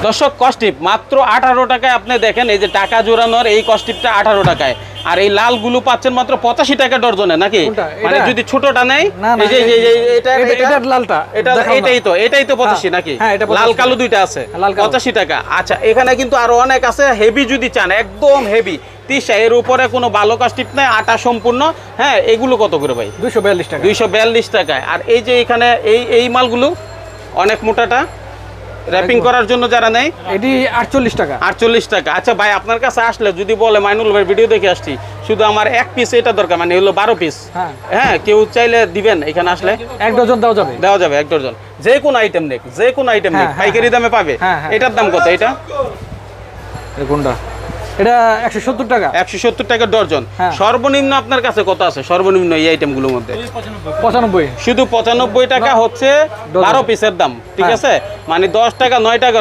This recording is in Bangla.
দর্শক কস্টিপ মাত্র 18 টাকায়। আপনি দেখেন এই যে টাকা জোড়ানোর এই কস্টিপটা 18 টাকায়, আর এই লালগুলো পাচ্ছেন মাত্র 85 টাকা ডজনে নাকি? মানে যদি ছোটটা নেই, এই যে এটা লালটা, এটাই তো 85 নাকি? লাল কালো দুইটা আছে, 85 টাকা। আচ্ছা, এখানে কিন্তু আরো অনেক আছে। হেভি যদি চান, একদম হেভি তিসা, এর উপরে কোনো ভালো কাস্টিপ নাই, আটা সম্পূর্ণ। হ্যাঁ, এগুলো কত করে ভাই? 242 টাকা। 242 টাকায়। আর এই যে এখানে এই মালগুলো অনেক মোটাটা র‍্যাপিং করার জন্য যারা নেয়, এটি 48 টাকা। 48 টাকা। আচ্ছা ভাই, আপনার কাছে আসলে যদি বলে মাইনুল ভাই ভিডিও দেখে আসছি, শুধু আমার এক পিস এটা দরকার, মানে হলো 12 পিস, হ্যাঁ কেউ চাইলে দিবেন? এখানে আসলে 1 ডজন দেওয়া যাবে। 1 ডজন, যে কোন আইটেম নেক, যে কোন আইটেম নেক পাইকারি দামে পাবে। এটার দাম কত? এটা কোনটা? এটা 170 টাকা। 170 টাকা ডজন। সর্বনিম্ন আপনার কাছে কত আছে সর্বনিম্ন এই আইটেমগুলোর মধ্যে? 95। শুধু 95 টাকা হচ্ছে 12 পিসের দাম, ঠিক আছে? মানে 10 টাকা 9 টাকা